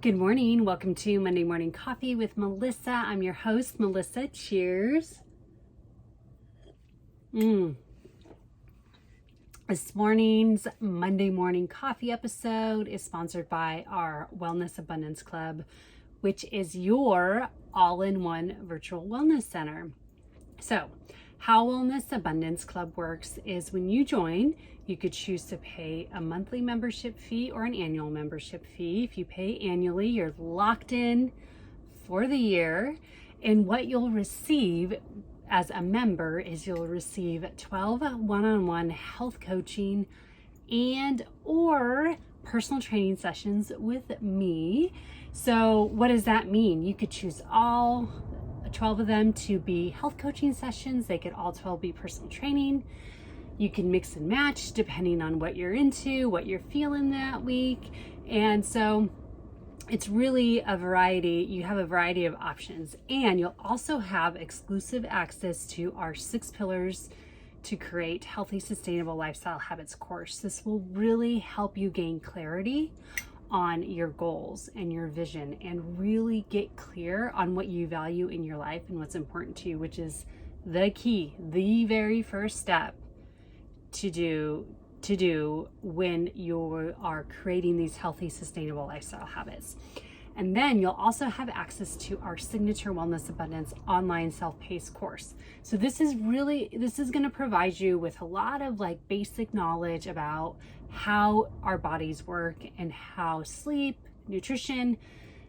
Good morning. Welcome to Monday Morning Coffee with Melissa. I'm your host, Melissa. Cheers. This morning's Monday Morning Coffee episode is sponsored by our Wellness Abundance Club, which is your all-in-one virtual wellness center. So, how Wellness Abundance Club works is when you join, you could choose to pay a monthly membership fee or an annual membership fee. If you pay annually, you're locked in for the year. And what you'll receive as a member is you'll receive 12 one-on-one health coaching and or personal training sessions with me. So what does that mean? You could choose all 12 of them to be health coaching sessions. They could all 12 be personal training. You can mix and match depending on what you're into, what you're feeling that week. And so it's really a variety. You have a variety of options, and you'll also have exclusive access to our 6 pillars to create healthy, sustainable lifestyle habits course. This will really help you gain clarity on your goals and your vision and really get clear on what you value in your life and what's important to you, which is the key, the very first step to do when you are creating these healthy, sustainable lifestyle habits. And then you'll also have access to our signature Wellness Abundance online self-paced course. So this is going to provide you with a lot of basic knowledge about how our bodies work and how sleep, nutrition,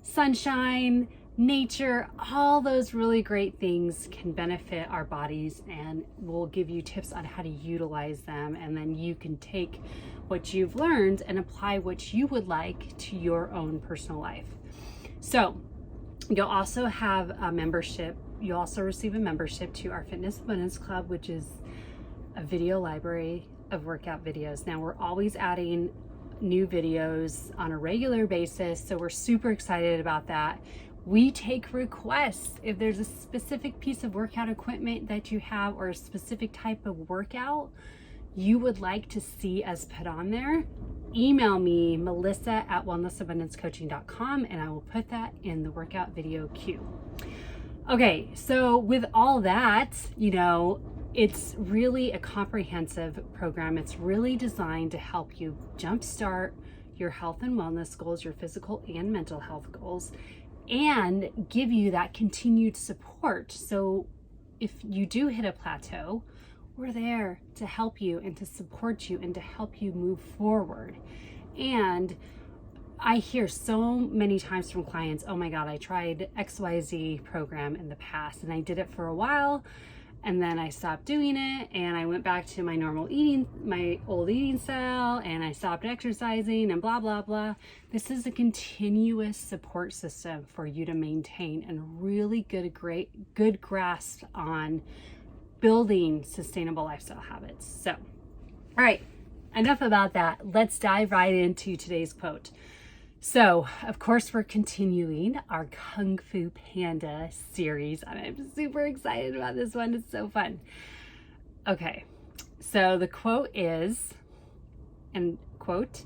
sunshine, nature, all those really great things can benefit our bodies, and we'll give you tips on how to utilize them. And then you can take what you've learned and apply what you would like to your own personal life. So you'll also have a membership. You'll also receive a membership to our Fitness Abundance Club, which is a video library of workout videos. Now we're always adding new videos on a regular basis, so we're super excited about that. We take requests. If there's a specific piece of workout equipment that you have or a specific type of workout you would like to see us put on there, email me, melissa@wellnessabundancecoaching.com, and I will put that in the workout video queue. Okay, so with all that, it's really a comprehensive program. It's really designed to help you jumpstart your health and wellness goals, your physical and mental health goals, and give you that continued support. So if you do hit a plateau, we're there to help you and to support you and to help you move forward. And I hear so many times from clients, oh my God, I tried XYZ program in the past and I did it for a while, and then I stopped doing it, and I went back to my normal eating, my old eating style, and I stopped exercising and blah, blah, blah. This is a continuous support system for you to maintain and really good grasp on building sustainable lifestyle habits. So, all right, enough about that. Let's dive right into today's quote. So, of course, we're continuing our Kung Fu Panda series, and I'm super excited about this one. It's so fun. Okay, so the quote is, and quote,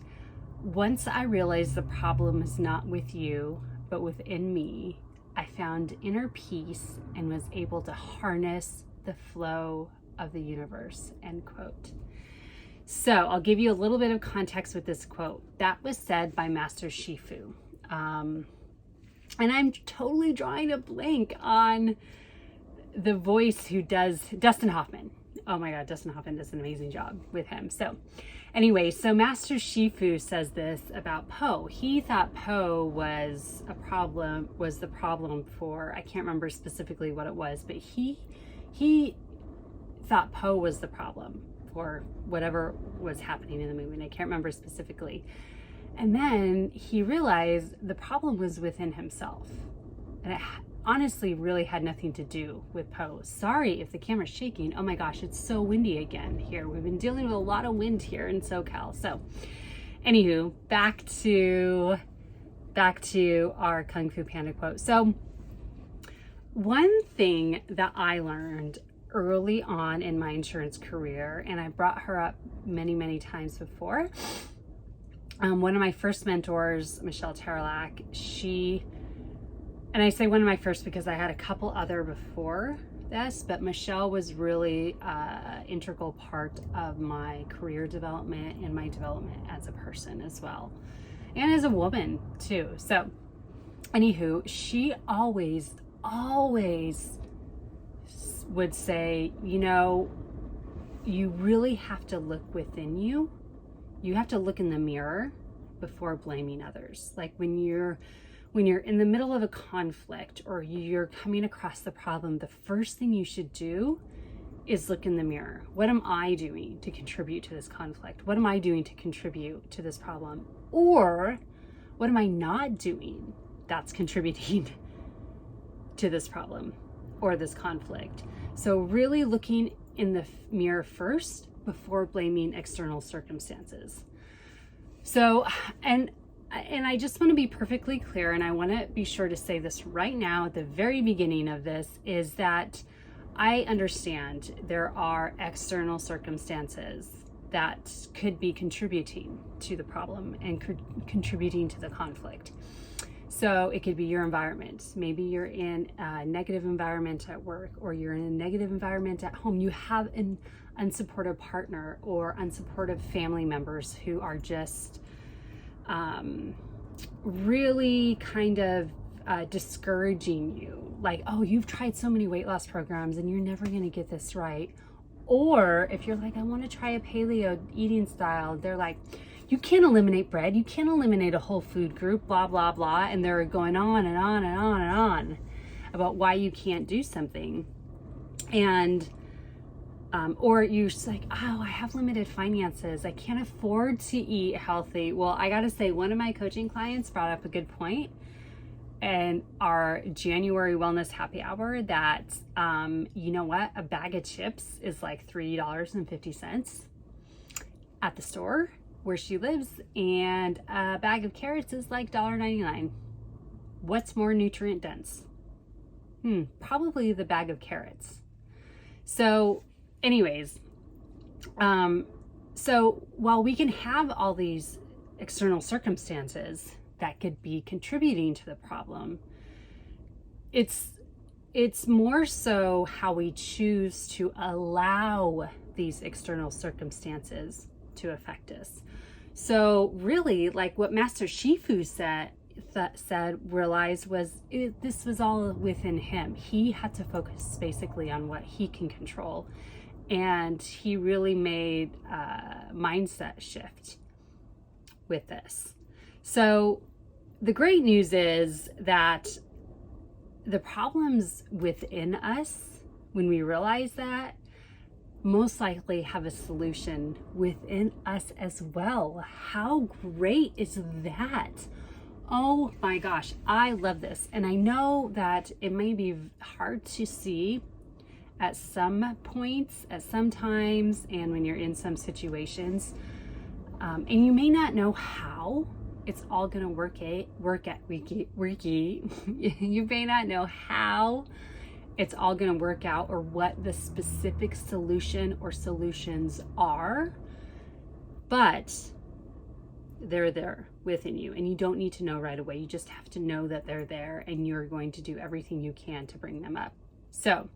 "Once I realized the problem is not with you, but within me, I found inner peace and was able to harness the flow of the universe," end quote. So I'll give you a little bit of context with this quote. That was said by Master Shifu. And I'm totally drawing a blank on the voice who does Dustin Hoffman. Oh my God, Dustin Hoffman does an amazing job with him. So anyway, so Master Shifu says this about Po. He thought Po was the problem for, I can't remember specifically what it was, but he thought Po was the problem for whatever was happening in the movie, and I can't remember specifically. And then he realized the problem was within himself, and it honestly really had nothing to do with Po. Sorry if the camera's shaking. Oh my gosh, it's so windy again here. We've been dealing with a lot of wind here in SoCal. So anywho, back to our Kung Fu Panda quote. So one thing that I learned early on in my insurance career, and I brought her up many, many times before, One of my first mentors, Michelle Terlac, and I say one of my first because I had a couple other before this, but Michelle was really an integral part of my career development and my development as a person as well, and as a woman too. So anywho, she always would say, you really have to look within you. You have to look in the mirror before blaming others. Like when you're in the middle of a conflict or you're coming across the problem, the first thing you should do is look in the mirror. What am I doing to contribute to this conflict? What am I doing to contribute to this problem? Or what am I not doing that's contributing to this problem or this conflict? So really looking in the mirror first before blaming external circumstances. So, and I just want to be perfectly clear, and I want to be sure to say this right now at the very beginning of this, is that I understand there are external circumstances that could be contributing to the problem and contributing to the conflict. So it could be your environment. Maybe you're in a negative environment at work, or you're in a negative environment at home. You have an unsupportive partner or unsupportive family members who are just really kind of discouraging you. Like, oh, you've tried so many weight loss programs and you're never going to get this right. Or if you're like, I want to try a paleo eating style, they're like, you can't eliminate bread. You can't eliminate a whole food group, blah, blah, blah. And they're going on and on and on and on about why you can't do something. And or you're just like, oh, I have limited finances. I can't afford to eat healthy. Well, I got to say, one of my coaching clients brought up a good point in our January wellness happy hour that, you know what? A bag of chips is like $3.50 at the store where she lives, and a bag of carrots is like $1.99. What's more nutrient dense? Probably the bag of carrots. So anyways, so while we can have all these external circumstances that could be contributing to the problem, it's more so how we choose to allow these external circumstances to affect us. So really, like what Master Shifu realized was this was all within him. He had to focus basically on what he can control. And he really made a mindset shift with this. So the great news is that the problems within us, when we realize that, most likely have a solution within us as well. How great is that? Oh my gosh, I love this. And I know that it may be hard to see at some points, at some times, and when you're in some situations, and you may not know how it's all going to work at you may not know how it's all going to work out or what the specific solution or solutions are, but they're there within you, and you don't need to know right away. You just have to know that they're there, and you're going to do everything you can to bring them up. So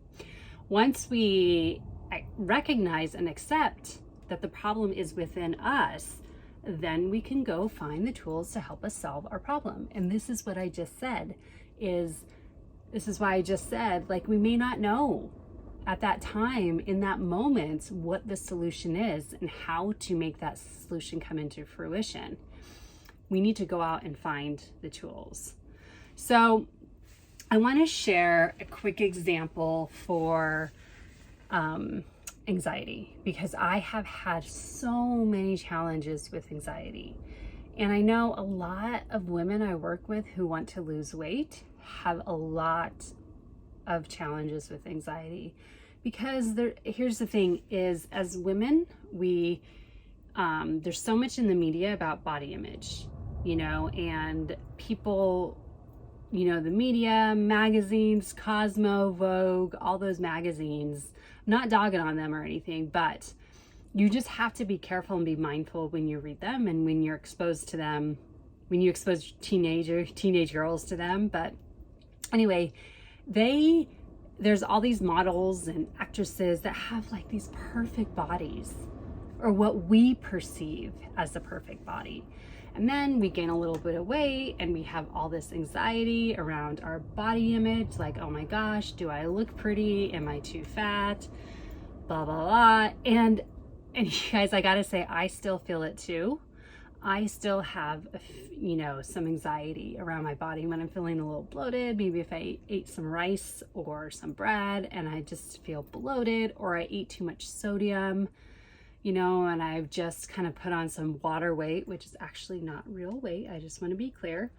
once we recognize and accept that the problem is within us, then we can go find the tools to help us solve our problem. And this is what I just said, this is why I just said, like, we may not know at that time, in that moment, what the solution is and how to make that solution come into fruition. We need to go out and find the tools. So I want to share a quick example for anxiety, because I have had so many challenges with anxiety. And I know a lot of women I work with who want to lose weight have a lot of challenges with anxiety, because here's the thing is, as women, we there's so much in the media about body image, and people, the media, magazines, Cosmo, Vogue, all those magazines, not dogging on them or anything, but you just have to be careful and be mindful when you read them and when you're exposed to them, when you expose teenage girls to them. But anyway, there's all these models and actresses that have like these perfect bodies, or what we perceive as the perfect body. And then we gain a little bit of weight and we have all this anxiety around our body image. Like, oh my gosh, do I look pretty? Am I too fat? Blah, blah, blah. And you guys, I gotta say, I still feel it too. I still have, some anxiety around my body when I'm feeling a little bloated. Maybe if I ate some rice or some bread and I just feel bloated, or I ate too much sodium, and I've just kind of put on some water weight, which is actually not real weight. I just want to be clear.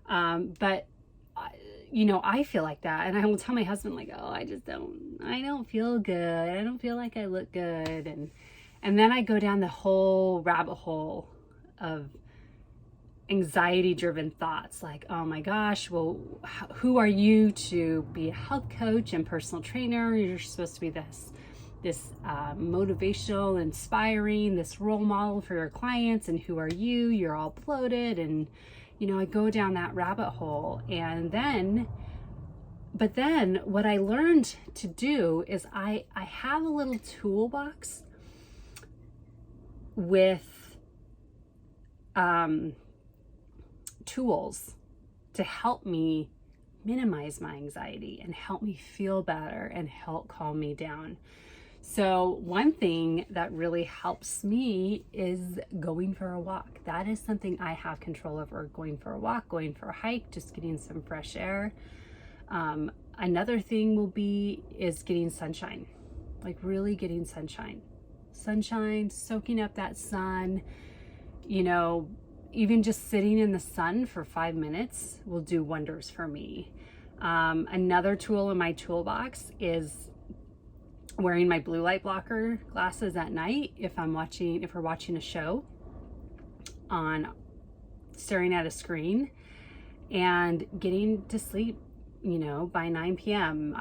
But I feel like that. And I will tell my husband, like, oh, I don't feel good. I don't feel like I look good. And then I go down the whole rabbit hole of anxiety-driven thoughts, like, oh my gosh, well, who are you to be a health coach and personal trainer? You're supposed to be this motivational, inspiring, this role model for your clients, and who are you? You're all bloated. And I go down that rabbit hole. And then what I learned to do is I have a little toolbox with tools to help me minimize my anxiety and help me feel better and help calm me down. So one thing that really helps me is going for a walk. That is something I have control over. Going for a walk, going for a hike, just getting some fresh air. Another thing is getting sunshine, like really getting sunshine, soaking up that sun. Even just sitting in the sun for 5 minutes will do wonders for me. Another tool in my toolbox is wearing my blue light blocker glasses at night if we're watching a show staring at a screen, and getting to sleep, by 9 p.m.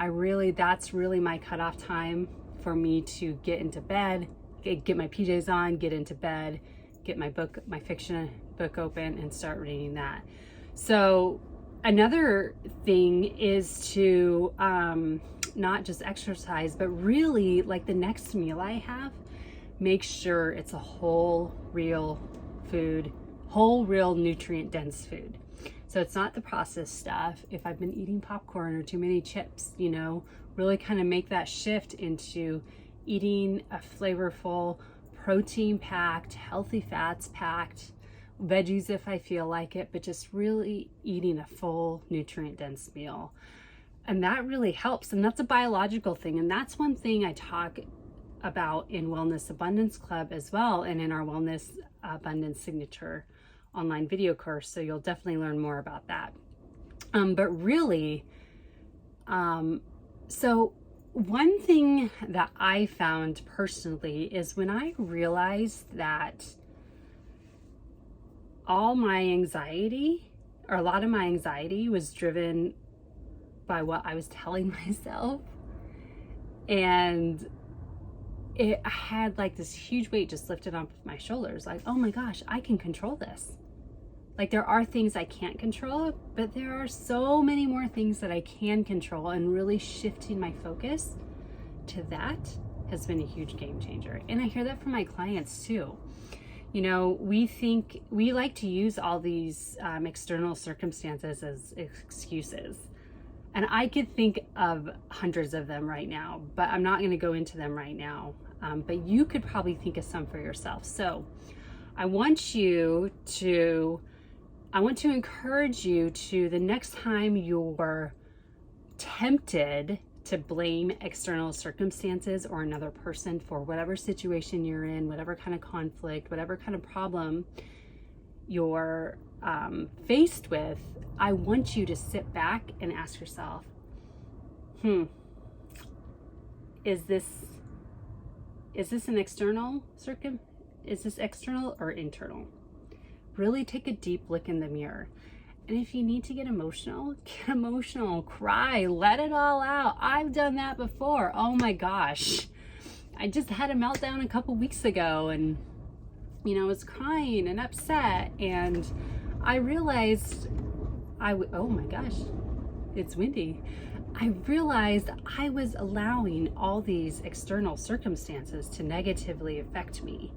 That's really my cutoff time for me to get into bed, get my PJs on, get into bed, get my fiction book open and start reading that. So another thing is to not just exercise, but really, like, the next meal I have, make sure it's a whole, real nutrient dense food. So it's not the processed stuff. If I've been eating popcorn or too many chips, really kind of make that shift into eating a flavorful, protein-packed, healthy fats-packed, veggies if I feel like it, but just really eating a full nutrient-dense meal. And that really helps. And that's a biological thing. And that's one thing I talk about in Wellness Abundance Club as well, and in our Wellness Abundance Signature online video course. So you'll definitely learn more about that. But really, so one thing that I found personally is when I realized that all my anxiety, or a lot of my anxiety, was driven by what I was telling myself. And I had like this huge weight just lifted off my shoulders. Like, oh my gosh, I can control this. Like, there are things I can't control, but there are so many more things that I can control, and really shifting my focus to that has been a huge game changer. And I hear that from my clients too. We like to use all these external circumstances as excuses. And I could think of hundreds of them right now, but I'm not going to go into them right now. But you could probably think of some for yourself. So I want to encourage you to, the next time you're tempted to blame external circumstances or another person for whatever situation you're in, whatever kind of conflict, whatever kind of problem you're faced with, I want you to sit back and ask yourself, is this an external is this external or internal? Really take a deep look in the mirror. And if you need to get emotional, cry, let it all out. I've done that before. Oh my gosh. I just had a meltdown a couple weeks ago, and I was crying and upset, and I realized oh my gosh, it's windy. I realized I was allowing all these external circumstances to negatively affect me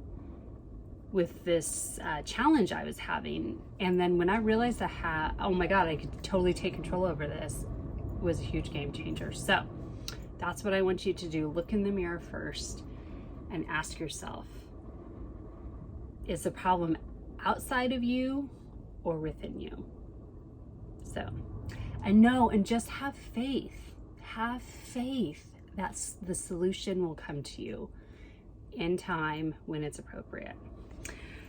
with this challenge I was having. And then when I realized oh my God, I could totally take control over this, it was a huge game changer. So that's what I want you to do. Look in the mirror first and ask yourself, is the problem outside of you or within you? So, and just have faith. Have faith that the solution will come to you in time when it's appropriate.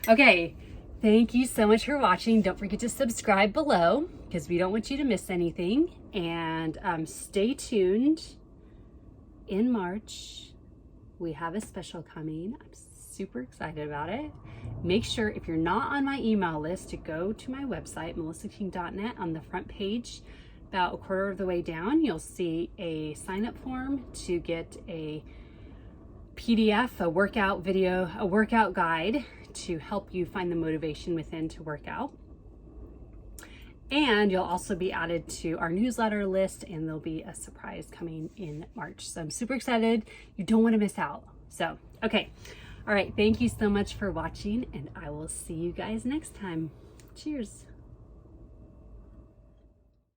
Okay, thank you so much for watching. Don't forget to subscribe below because we don't want you to miss anything. And stay tuned. In March, we have a special coming. I'm super excited about it. Make sure, if you're not on my email list, to go to my website, melissaking.net. On the front page, about a quarter of the way down, you'll see a sign-up form to get a PDF, a workout video, a workout guide to help you find the motivation within to work out. And you'll also be added to our newsletter list, and there'll be a surprise coming in March. So I'm super excited. You don't want to miss out. So, okay. All right. Thank you so much for watching, and I will see you guys next time. Cheers.